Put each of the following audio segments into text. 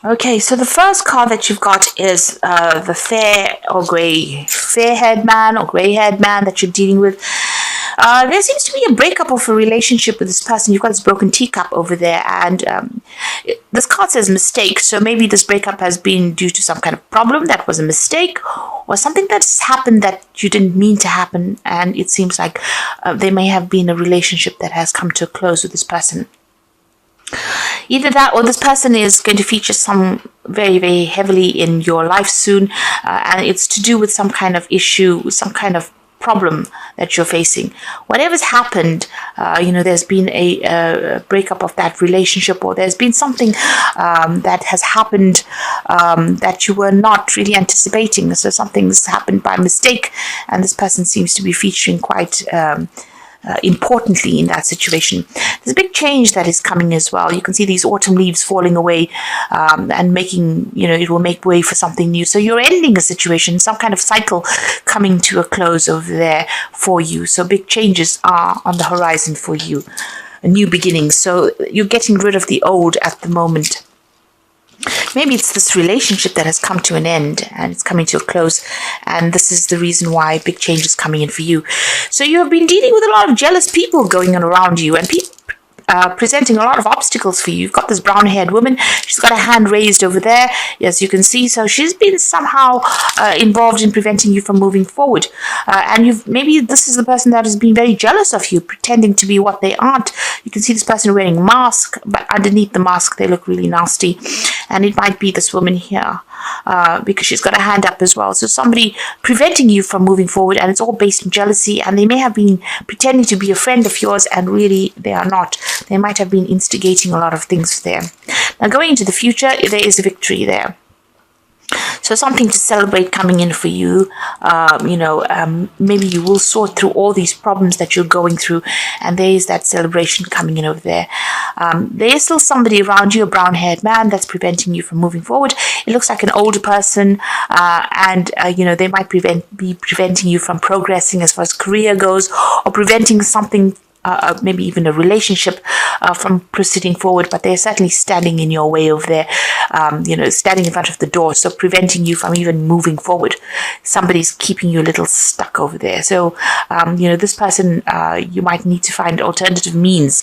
Okay, so the first card that you've got is the fair-haired man or grey-haired man that you're dealing with. There seems to be a breakup of a relationship with this person. You've got this broken teacup over there, and this card says mistake. So maybe this breakup has been due to some kind of problem that was a mistake, or something that's happened that you didn't mean to happen. And it seems like there may have been a relationship that has come to a close with this person. Either that or this person is going to feature some very, very heavily in your life soon, and it's to do with some kind of issue, some kind of problem that you're facing. Whatever's happened, there's been a breakup of that relationship, or there's been something that has happened that you were not really anticipating. So something's happened by mistake, and this person seems to be featuring quite importantly in that situation. There's a big change that is coming as well. You can see these autumn leaves falling away and making, it will make way for something new. So you're ending a situation, some kind of cycle coming to a close over there for you. So big changes are on the horizon for you, a new beginning. So you're getting rid of the old at the moment. Maybe it's this relationship that has come to an end and it's coming to a close, and this is the reason why big change is coming in for you. So you have been dealing with a lot of jealous people going on around you, and people presenting a lot of obstacles for you. You've got this brown-haired woman. She's got a hand raised over there, as you can see. So she's been somehow involved in preventing you from moving forward. And maybe this is the person that has been very jealous of you, pretending to be what they aren't. You can see this person wearing a mask, but underneath the mask, they look really nasty. And it might be this woman here, because she's got a hand up as well. So somebody preventing you from moving forward, and it's all based on jealousy, and they may have been pretending to be a friend of yours, and really they are not. They might have been instigating a lot of things there. Now going into the future, there is a victory there. So something to celebrate coming in for you. Maybe you will sort through all these problems that you're going through, and there is that celebration coming in over there. There is still somebody around you, a brown-haired man, that's preventing you from moving forward. It looks like an older person, and they might be preventing you from progressing as far as career goes, or preventing something, maybe even a relationship, from proceeding forward, but they're certainly standing in your way over there, standing in front of the door, so preventing you from even moving forward. Somebody's keeping you a little stuck over there. So, this person, you might need to find alternative means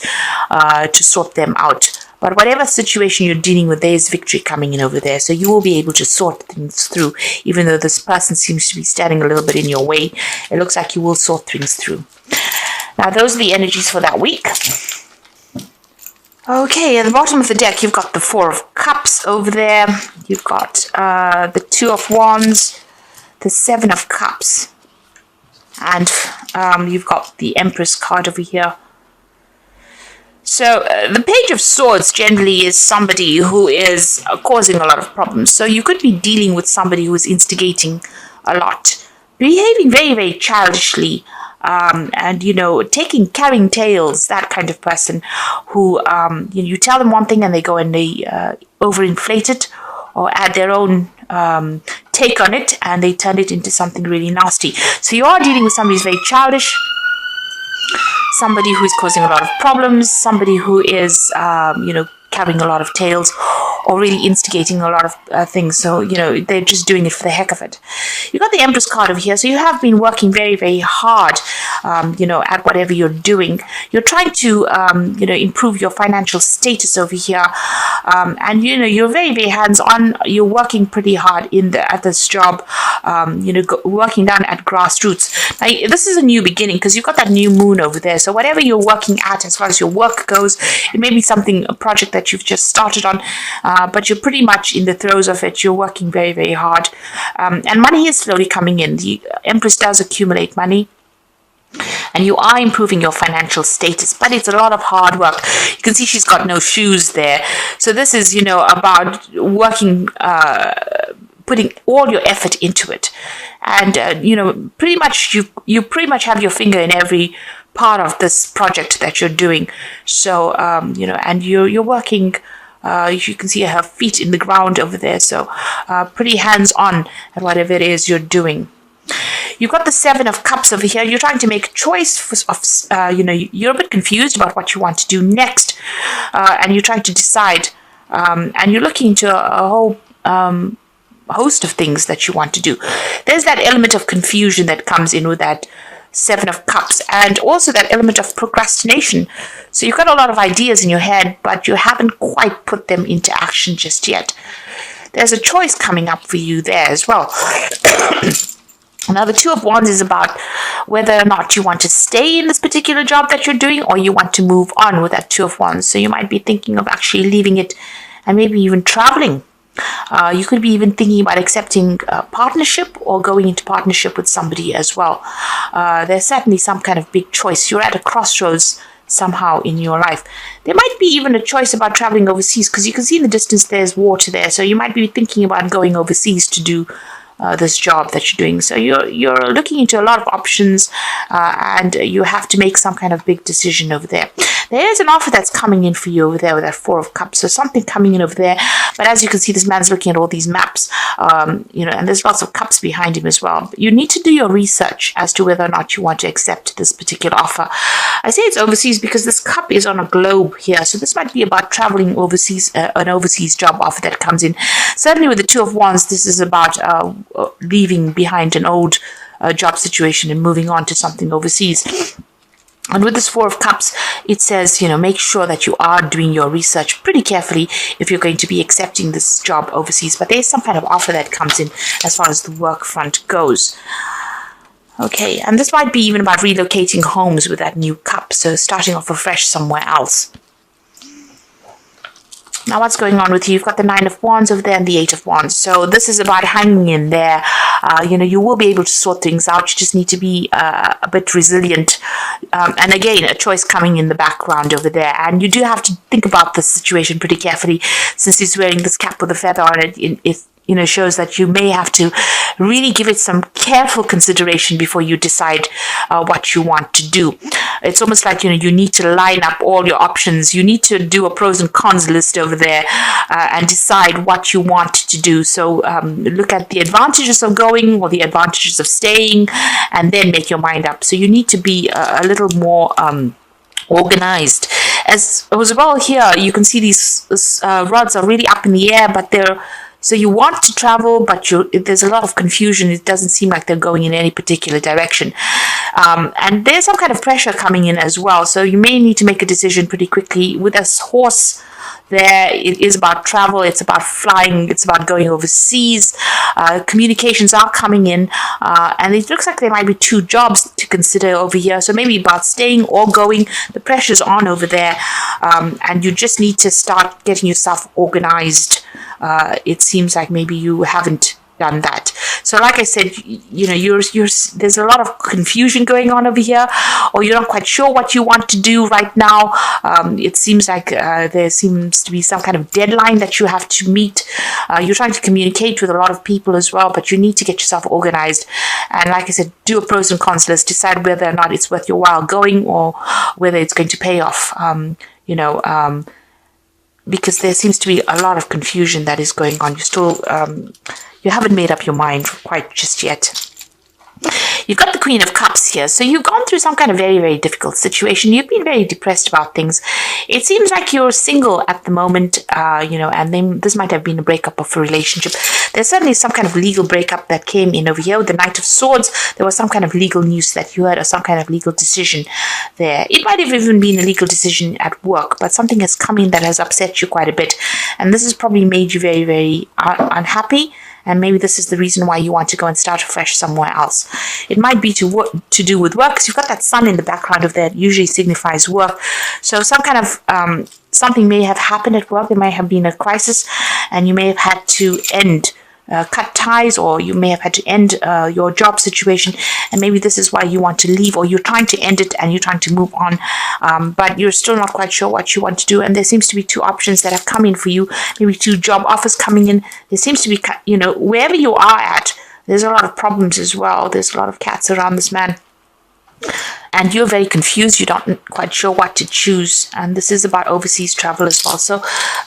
to sort them out. But whatever situation you're dealing with, there is victory coming in over there. So you will be able to sort things through, even though this person seems to be standing a little bit in your way. It looks like you will sort things through. Now, those are the energies for that week. Okay, at the bottom of the deck, you've got the Four of Cups over there. You've got the Two of Wands, the Seven of Cups, and you've got the Empress card over here. So the Page of Swords generally is somebody who is causing a lot of problems. So you could be dealing with somebody who is instigating a lot, behaving very, very childishly, and carrying tales, that kind of person who you tell them one thing and they go and they overinflate it or add their own take on it, and they turn it into something really nasty. So you are dealing with somebody who's very childish, somebody who is causing a lot of problems, somebody who is carrying a lot of tales, or really instigating a lot of things. So, they're just doing it for the heck of it. You got the Empress card over here. So you have been working very, very hard, at whatever you're doing. You're trying to, improve your financial status over here. And, you're very, very hands-on. You're working pretty hard at this job, working down at grassroots. Now, this is a new beginning because you've got that new moon over there. So whatever you're working at as far as your work goes, it may be a project that you've just started on, but you're pretty much in the throes of it. You're working very, very hard. And money is slowly coming in. The Empress does accumulate money, and you are improving your financial status, but it's a lot of hard work. You can see she's got no shoes there. So this is, about working, putting all your effort into it. And, pretty much you pretty much have your finger in every part of this project that you're doing. So, and you're working, you can see her feet in the ground over there. So, pretty hands-on at whatever it is you're doing. You've got the Seven of Cups over here. You're trying to make a choice you're a bit confused about what you want to do next. And you're trying to decide and you're looking into a whole host of things that you want to do. There's that element of confusion that comes in with that Seven of Cups, and also that element of procrastination. So you've got a lot of ideas in your head, but you haven't quite put them into action just yet. There's a choice coming up for you there as well. Now, the Two of Wands is about whether or not you want to stay in this particular job that you're doing, or you want to move on with that Two of Wands. So you might be thinking of actually leaving it and maybe even traveling. You could be even thinking about accepting a partnership or going into partnership with somebody as well. There's certainly some kind of big choice. You're at a crossroads somehow in your life. There might be even a choice about traveling overseas, because you can see in the distance there's water there. So you might be thinking about going overseas to do this job that you're doing. So you're looking into a lot of options, and you have to make some kind of big decision over there. There is an offer that's coming in for you over there with that Four of Cups. So something coming in over there. But as you can see, this man's looking at all these maps, and there's lots of cups behind him as well. But you need to do your research as to whether or not you want to accept this particular offer. I say it's overseas because this cup is on a globe here. So this might be about traveling overseas, an overseas job offer that comes in. Certainly with the Two of Wands, this is about leaving behind an old job situation and moving on to something overseas. And with this Four of Cups, it says, make sure that you are doing your research pretty carefully if you're going to be accepting this job overseas. But there's some kind of offer that comes in as far as the work front goes. Okay, and this might be even about relocating homes with that new cup. So starting off afresh somewhere else. Now, what's going on with you? You've got the Nine of Wands over there and the Eight of Wands. So this is about hanging in there. You will be able to sort things out. You just need to be a bit resilient. And again, a choice coming in the background over there. And you do have to think about the situation pretty carefully, since he's wearing this cap with a feather on it. It shows that you may have to really give it some careful consideration before you decide what you want to do. It's almost like, you need to line up all your options. You need to do a pros and cons list over there and decide what you want to do. So look at the advantages of going or the advantages of staying, and then make your mind up. So you need to be a little more organized. As well here, you can see these rods are really up in the air, but so you want to travel, but there's a lot of confusion. It doesn't seem like they're going in any particular direction. And there's some kind of pressure coming in as well. So you may need to make a decision pretty quickly. With this horse there, it is about travel. It's about flying. It's about going overseas. Communications are coming in. And it looks like there might be two jobs to consider over here. So maybe about staying or going. The pressure's on over there. And you just need to start getting yourself organized. It seems like maybe you haven't done that. So like I said, there's a lot of confusion going on over here, or you're not quite sure what you want to do right now. It seems like there seems to be some kind of deadline that you have to meet. You're trying to communicate with a lot of people as well, but you need to get yourself organized. And like I said, do a pros and cons list, decide whether or not it's worth your while going, or whether it's going to pay off. Because there seems to be a lot of confusion that is going on. You haven't made up your mind quite just yet. You've got the Queen of Cups here. So you've gone through some kind of very, very difficult situation. You've been very depressed about things. It seems like you're single at the moment, and then this might have been a breakup of a relationship. There's certainly some kind of legal breakup that came in over here with the Knight of Swords. There was some kind of legal news that you heard, or some kind of legal decision there. It might have even been a legal decision at work, but something has come in that has upset you quite a bit. And this has probably made you very, very unhappy. And maybe this is the reason why you want to go and start afresh somewhere else. It might be to do with work, because you've got that sun in the background of that usually signifies work. So some kind of something may have happened at work. There may have been a crisis, and you may have had to cut ties, or you may have had to end your job situation, and maybe this is why you want to leave, or you're trying to end it and you're trying to move on, but you're still not quite sure what you want to do. And there seems to be two options that have come in for you, maybe two job offers coming in. There seems to be, wherever you are at, there's a lot of problems as well. There's a lot of cats around this man. and you're very confused. You're not quite sure what to choose, and this is about overseas travel as well. So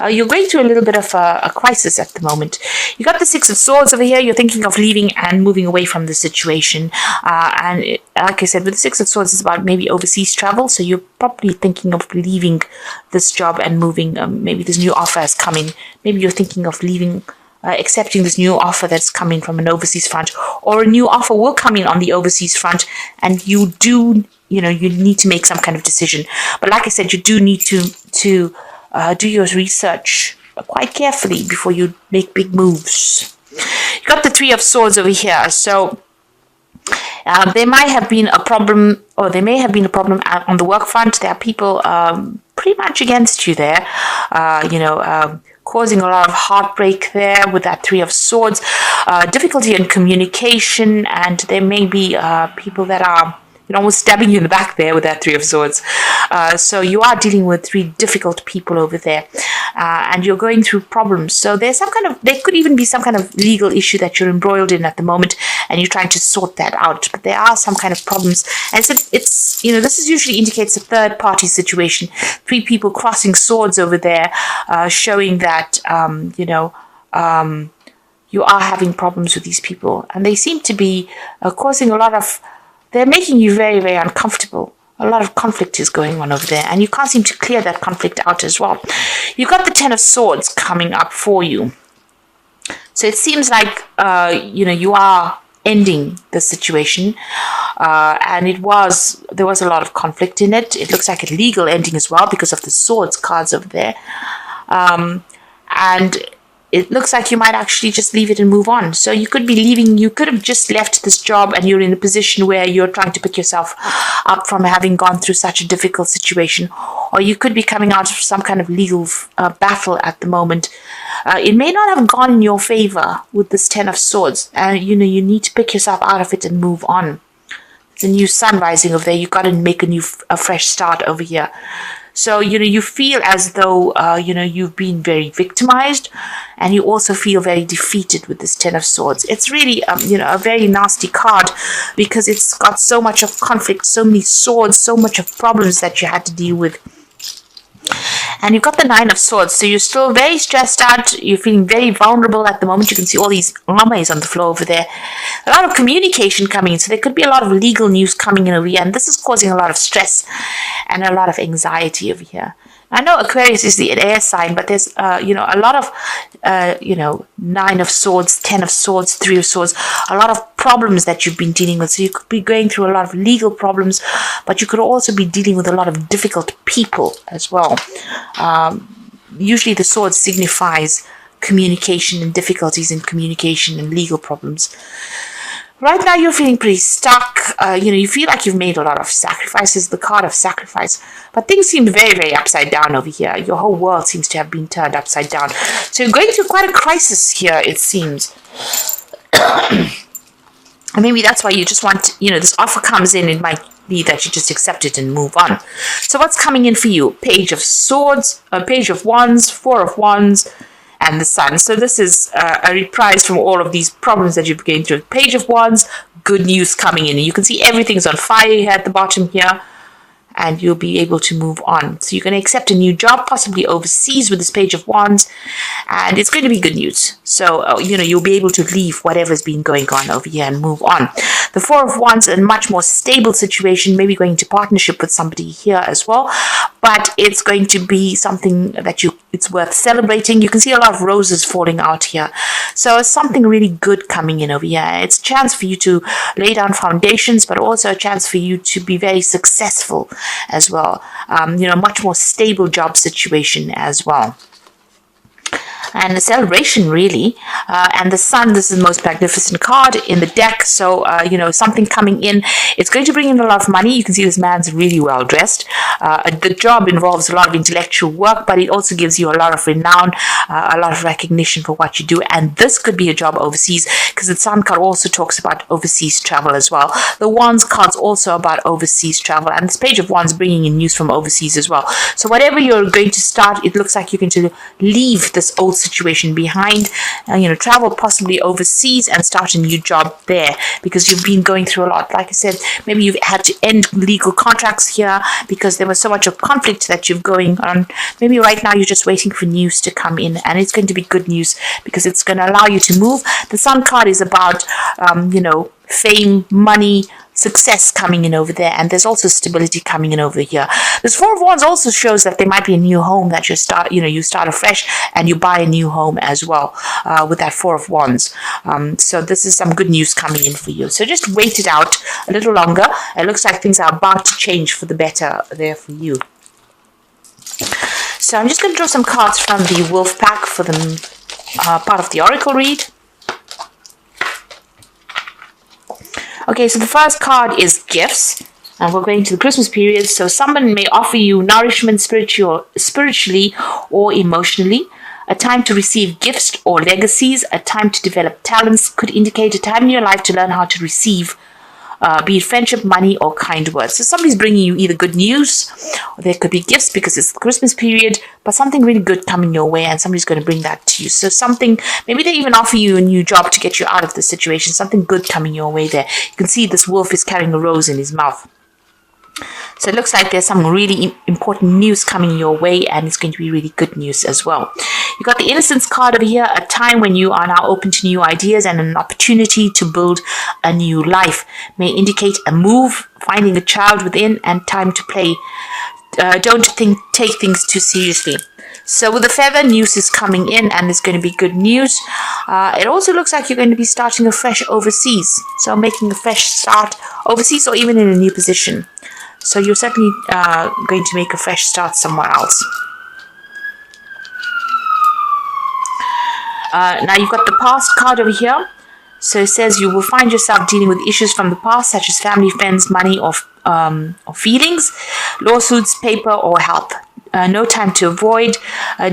you're going through a little bit of a crisis at the moment. You got the Six of Swords over here. You're thinking of leaving and moving away from the situation, like I said, with the Six of Swords, it's about maybe overseas travel. So you're probably thinking of leaving this job and moving. Maybe this new offer has come in. Maybe you're thinking of leaving, accepting this new offer that's coming from an overseas front, or a new offer will come in on the overseas front, and you need to make some kind of decision. But like I said, you do need to do your research quite carefully before you make big moves. You got the Three of Swords over here, so there might have been a problem, or there may have been a problem on the work front. There are people pretty much against you there, causing a lot of heartbreak there with that Three of Swords, difficulty in communication, and there may be people that are almost stabbing you in the back there with that Three of Swords. So you are dealing with three difficult people over there, and you're going through problems. So there could even be some kind of legal issue that you're embroiled in at the moment, and you're trying to sort that out. But there are some kind of problems, and so this is usually indicates a third party situation. Three people crossing swords over there, showing that you are having problems with these people, and they seem to be causing a lot of. They're making you very, very uncomfortable. A lot of conflict is going on over there, and you can't seem to clear that conflict out as well. You've got the Ten of Swords coming up for you. So it seems like, you are ending the situation, and there was a lot of conflict in it. It looks like a legal ending as well because of the Swords cards over there. And it looks like you might actually just leave it and move on. So you could be leaving, you could have just left this job, and you're in a position where you're trying to pick yourself up from having gone through such a difficult situation. Or you could be coming out of some kind of legal battle at the moment. It may not have gone in your favor with this Ten of Swords. And, you need to pick yourself out of it and move on. There's a new sun rising over there. You've got to make a fresh start over here. So, you feel as though, you've been very victimized, and you also feel very defeated with this Ten of Swords. It's really, a very nasty card because it's got so much of conflict, so many swords, so much of problems that you had to deal with. And you've got the Nine of Swords, so you're still very stressed out. You're feeling very vulnerable at the moment. You can see all these armors on the floor over there. A lot of communication coming in, so there could be a lot of legal news coming in over here, and this is causing a lot of stress and a lot of anxiety over here. I know Aquarius is the air sign, but there's, a lot of, Nine of Swords, Ten of Swords, Three of Swords, a lot of problems that you've been dealing with. So you could be going through a lot of legal problems, but you could also be dealing with a lot of difficult people as well. Usually the sword signifies communication and difficulties in communication and legal problems. Right now you're feeling pretty stuck. You feel like you've made a lot of sacrifices, the card of sacrifice. But things seem very, very upside down over here. Your whole world seems to have been turned upside down. So you're going through quite a crisis here, it seems. And maybe that's why you just want, this offer comes in, it might be that you just accept it and move on. So what's coming in for you? Page of Swords, Page of Wands, Four of Wands, and the Sun. So this is a reprise from all of these problems that you've been through. Page of Wands, good news coming in. You can see everything's on fire here at the bottom here, and you'll be able to move on. So you're going to accept a new job, possibly overseas with this Page of Wands, and it's going to be good news. So, you'll be able to leave whatever's been going on over here and move on. The Four of Wands, a much more stable situation, maybe going into partnership with somebody here as well, but it's going to be something that it's worth celebrating. You can see a lot of roses falling out here. So it's something really good coming in over here. It's a chance for you to lay down foundations, but also a chance for you to be very successful as well. Much more stable job situation as well. And a celebration, really. And the Sun, this is the most magnificent card in the deck. So, something coming in. It's going to bring in a lot of money. You can see this man's really well dressed. The job involves a lot of intellectual work, but it also gives you a lot of renown, a lot of recognition for what you do. And this could be a job overseas, because the Sun card also talks about overseas travel as well. The Wands card's also about overseas travel. And this Page of Wands bringing in news from overseas as well. So whatever you're going to start, it looks like you're going to leave this old situation behind, travel possibly overseas and start a new job there, because you've been going through a lot. Like I said, maybe you've had to end legal contracts here because there was so much of conflict that you've going on. Maybe right now you're just waiting for news to come in, and it's going to be good news because it's going to allow you to move. The Sun card is about, fame, money, success coming in over there, and there's also stability coming in over here. This Four of Wands also shows that there might be a new home that you start afresh and you buy a new home as well, with that Four of Wands. So this is some good news coming in for you. So just wait it out a little longer. It looks like things are about to change for the better there for you. So I'm just going to draw some cards from the Wolf Pack for the part of the Oracle read. Okay, so the first card is gifts, and we're going to the Christmas period. So someone may offer you nourishment spiritually or emotionally. A time to receive gifts or legacies. A time to develop talents. Could indicate a time in your life to learn how to receive, be it friendship, money, or kind words. So somebody's bringing you either good news, or there could be gifts because it's the Christmas period, but something really good coming your way, and somebody's going to bring that to you. So something, maybe they even offer you a new job to get you out of the situation, something good coming your way there. You can see this wolf is carrying a rose in his mouth. So it looks like there's some really important news coming your way, and it's going to be really good news as well. You got the Innocence card over here, a time when you are now open to new ideas and an opportunity to build a new life. May indicate a move, finding a child within, and time to play. Don't take things too seriously. So with the feather, news is coming in, and it's going to be good news. It also looks like you're going to be starting afresh overseas. So making a fresh start overseas or even in a new position. So you're certainly going to make a fresh start somewhere else. Now you've got the past card over here. So it says you will find yourself dealing with issues from the past, such as family, friends, money, or feelings, lawsuits, paper, or help. No time to avoid,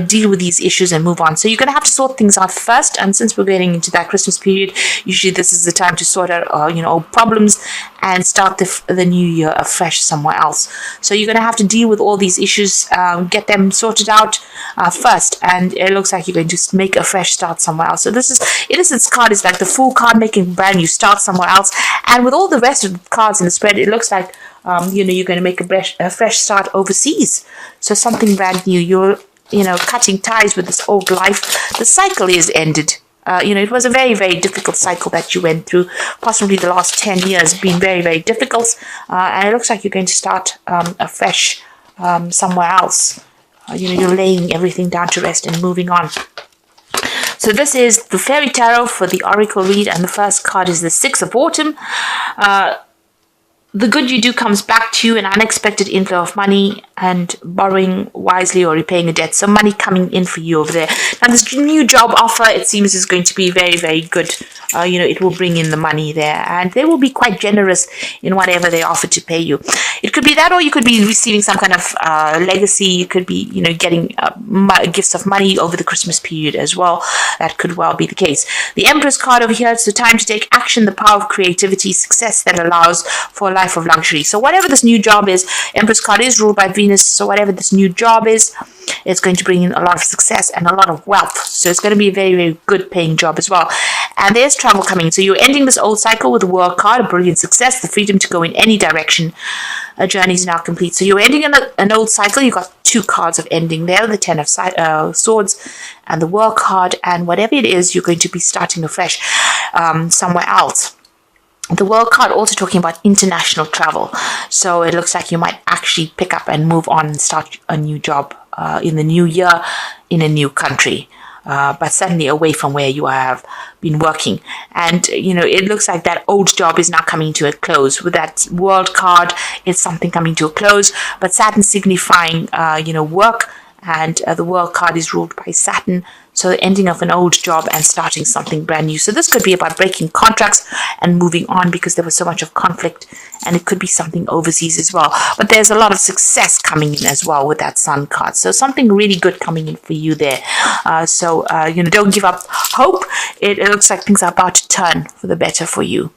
deal with these issues and move on. So you're going to have to sort things out first, and since we're getting into that Christmas period, usually this is the time to sort out old problems and start the new year afresh somewhere else. So you're going to have to deal with all these issues, get them sorted out first, and it looks like you're going to make a fresh start somewhere else. So this is Innocence card is like the Fool card, making brand new start somewhere else, and with all the rest of the cards in the spread, it looks like you're going to make a fresh start overseas. So something brand new. You're, cutting ties with this old life. The cycle is ended. It was a very, very difficult cycle that you went through. Possibly the last 10 years been very, very difficult. And it looks like you're going to start afresh somewhere else. You're laying everything down to rest and moving on. So this is the Fairy Tarot for the Oracle read, and the first card is the Six of Autumn. The good you do comes back to you, an unexpected inflow of money, and borrowing wisely or repaying a debt. So money coming in for you over there. Now this new job offer, it seems, is going to be very, very good. It will bring in the money there, and they will be quite generous in whatever they offer to pay you. It could be that, or you could be receiving some kind of legacy. You could be, getting gifts of money over the Christmas period as well. That could well be the case. The Empress card over here, it's the time to take action, the power of creativity, success that allows for a life of luxury. So whatever this new job is, Empress card is ruled by Venus. So whatever this new job is, it's going to bring in a lot of success and a lot of wealth. So it's going to be a very, very good paying job as well. And there's travel coming. So you're ending this old cycle with the World card, a brilliant success, the freedom to go in any direction. A journey is now complete. So you're ending an old cycle. You've got two cards of ending there, the Ten of Swords and the World card. And whatever it is, you're going to be starting afresh somewhere else. The World card also talking about international travel. So it looks like you might actually pick up and move on and start a new job in the new year in a new country. But certainly away from where you have been working. And, it looks like that old job is now coming to a close. With that World card, it's something coming to a close. But Saturn signifying, work. And the World card is ruled by Saturn. So the ending of an old job and starting something brand new. So this could be about breaking contracts and moving on because there was so much of conflict. And it could be something overseas as well. But there's a lot of success coming in as well with that Sun card. So something really good coming in for you there. Don't give up hope. It looks like things are about to turn for the better for you.